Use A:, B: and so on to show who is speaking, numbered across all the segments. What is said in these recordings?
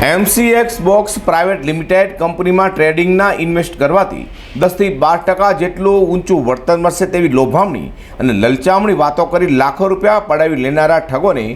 A: MCX box private limited કંપનીમાં ટ્રેડિંગના invest કરવાથી 10થી 12% જેટલું ઊંચું વળતર મળશે તેવી લોભામણી અને લલચામણી વાતો કરી લાખો રૂપિયા પડાવી લેનારા ઠગોને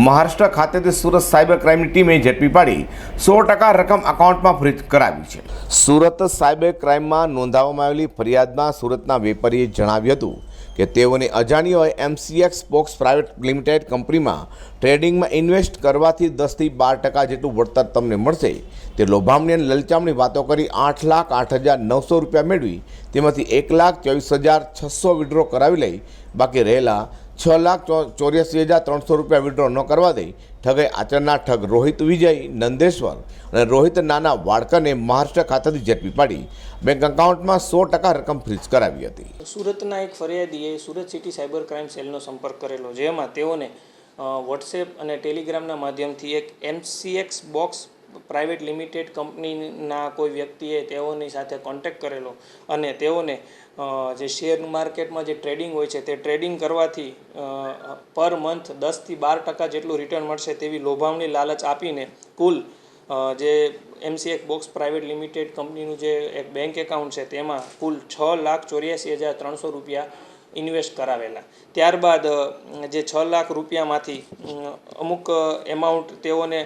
A: મહારાષ્ટ્ર ખાતેથી સુરત સાયબર ક્રાઇમની ટીમે ઝડપી પાડી 100% રકમ એકાઉન્ટમાં ફ્રીઝ કરાવી છે। સુરત સાયબર ક્રાઇમમાં નોંધાવવામાં આવેલી ફરિયાદમાં સુરતના વેપારીએ જણાવ્યું હતું કે તેઓને અજાણ્યોએ MCX બોક્સ પ્રાઇવેટ લિમિટેડ કંપનીમાં ટ્રેડિંગમાં ઇન્વેસ્ટ કરવાથી 10થી 12% જેટલું વળતર તમને મળશે તે લોભામણી અને લલચામણી વાતો કરી 8,08,900 રૂપિયા મેળવી તેમાંથી 1,24,600 વિડ્રો કરાવી લઈ બાકી રહેલા 6,84,300 રૂપિયા વિડ્રો ન કરવા દઈ ઠગાઈ આચરનાર ઠગ રોહિત વિજય નંદેશ્વર અને રોહિત નાના વાડકરને મહારાષ્ટ્ર ખાતેથી ઝડપી પાડી બેંક એકાઉન્ટમાં 100% રકમ ફ્રીઝ કરાવી હતી।
B: સુરતના એક ફરિયાદીએ સુરત સિટી સાયબર ક્રાઇમ સેલનો સંપર્ક કરેલો, જેમાં તેઓને વોટ્સએપ અને ટેલિગ્રામના માધ્યમથી એક MCX બોક્સ પ્રાઇવેટ લિમિટેડ કંપનીના કોઈ વ્યક્તિએ તેઓની સાથે કોન્ટેક્ટ કરેલો અને તેઓને જે શેર માર્કેટમાં જે ટ્રેડિંગ હોય છે તે ટ્રેડિંગ કરવાથી પર મંથ 10થી 12% જેટલું રિટર્ન મળશે તેવી લોભામણી લાલચ આપીને કુલ જે MCX બોક્સ પ્રાઇવેટ લિમિટેડ કંપનીનું જે એક બેંક એકાઉન્ટ છે તેમાં કુલ 6,84,300 રૂપિયા ઇન્વેસ્ટ કરાવેલા। ત્યારબાદ જે 6 લાખ રૂપિયામાંથી અમુક એમાઉન્ટ તેઓને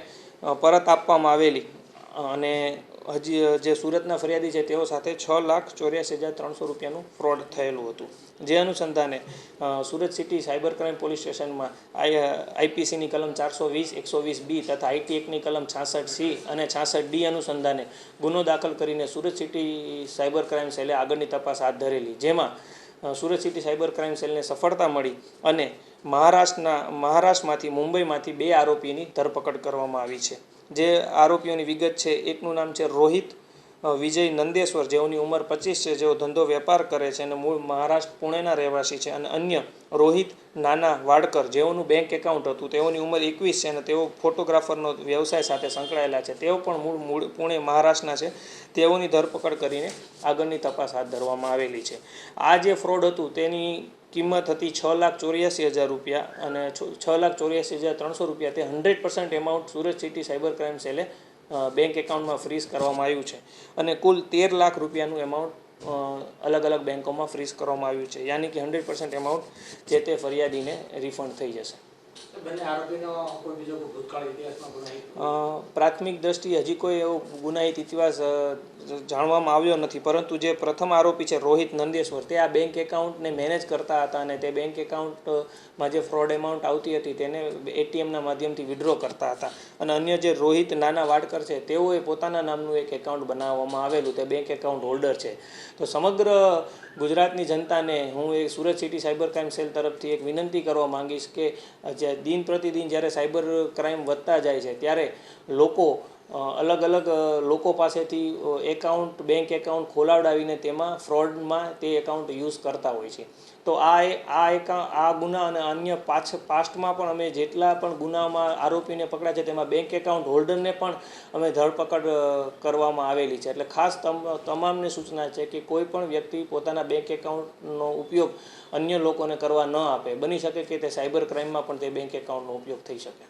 B: પરત આપવામાં આવેલી અને હજી જે સુરતના ફરિયાદી છે તેઓ સાથે 6,84,300 રૂપિયાનું ફ્રોડ થયેલું હતું। જે અનુસંધાને Surat city cyber crime police સ્ટેશનમાં IPCની કલમ 420, 120B તથા IT એક્ટની કલમ 66C અને 66D અનુસંધાને ગુનો દાખલ કરીને સુરત સિટી સાયબર ક્રાઇમ સેલે આગળની તપાસ હાથ ધરેલી, જેમાં સુરત સિટી સાયબર ક્રાઇમ સેલને સફળતા મળી અને મહારાષ્ટ્રમાંથી મુંબઈમાંથી 2 આરોપીની ધરપકડ કરવામાં આવી છે। જે આરોપીઓની વિગત છે, એકનું નામ છે રોહિત વિજય નંદેશ્વર, જેઓની ઉંમર 25 છે, જેઓ ધંધો વેપાર કરે છે અને મૂળ મહારાષ્ટ્ર પુણેના રહેવાસી છે, અને અન્ય રોહિત નાના વાડકર, જેઓનું બેંક એકાઉન્ટ હતું, તેઓની ઉંમર 21 છે અને તેઓ ફોટોગ્રાફરનો વ્યવસાય સાથે સંકળાયેલા છે, તેઓ પણ મૂળ પુણે મહારાષ્ટ્રના છે। તેઓની ધરપકડ કરીને આગળની તપાસ હાથ ધરવામાં આવેલી છે। આ જે ફ્રોડ હતું તેની કિંમત હતી 6,84,000 રૂપિયા અને 6,84,300 રૂપિયા તે 100% amount Surat city cyber crime સેલે બેંક એકાઉન્ટમાં ફ્રીઝ કરવામાં આવ્યું છે અને કુલ 13 લાખ રૂપિયાનું એમાઉન્ટ અલગ અલગ બેંકોમાં ફ્રીઝ કરવામાં આવ્યું છે, યાની કે 100% એમાઉન્ટ જે તે ફરિયાદીને રિફંડ થઈ જશે। પ્રાથમિક દ્રષ્ટિએ હજી કોઈ એવો ગુનાહિત ઇતિહાસ જાણવામાં આવ્યો નથી, પરંતુ જે પ્રથમ આરોપી છે રોહિત નંદેશ્વર, તે આ બેંક એકાઉન્ટને મેનેજ કરતા હતા અને તે બેંક એકાઉન્ટમાં જે ફ્રોડ એમાઉન્ટ આવતી હતી તેને ATMના માધ્યમથી વિડ્રો કરતા હતા અને અન્ય જે રોહિત નાના વાડકર છે તેઓએ પોતાના નામનું એક એકાઉન્ટ બનાવવામાં આવેલું, તે બેંક એકાઉન્ટ હોલ્ડર છે। તો સમગ્ર ગુજરાતની જનતાને હું એ Surat city cyber crime cell તરફથી એક વિનંતી કરવા માંગીશ કે દિન પ્રતિદિન જ્યારે સાયબર ક્રાઇમ વધતા જાય છે ત્યારે લોકો અલગ અલગ લોકો પાસેથી બેંક એકાઉન્ટ ખોલાવડાવીને તેમાં ફ્રોડમાં તે એકાઉન્ટ યુઝ કરતા હોય છે। તો આ ગુના અને અન્ય પાસ્ટમાં પણ અમે જેટલા પણ ગુનામાં આરોપીને પકડ્યા છે તેમાં બેંક એકાઉન્ટ હોલ્ડરને પણ અમે ધરપકડ કરવામાં આવેલી છે। એટલે ખાસ તમામને સૂચના છે કે કોઈ પણ વ્યક્તિ પોતાના બેંક એકાઉન્ટનો ઉપયોગ અન્ય લોકોને કરવા ન આપે। બની શકે કે તે સાયબર ક્રાઇમમાં પણ તે બેંક એકાઉન્ટનો ઉપયોગ થઈ શકે।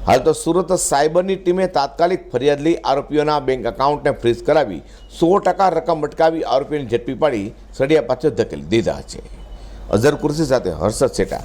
A: હાલ તો સુરત સાયબરની ટીમે તાત્કાલિક ફરિયાદ લઈ આરોપીઓના બેંક એકાઉન્ટને ફ્રીઝ કરાવી 100% રકમ અટકાવી આરોપીઓને ઝડપી પાડી સળિયા પાછળ ધકેલી દીધા છે। અઝર કુર્સી સાથે હર્ષદ શેઠા।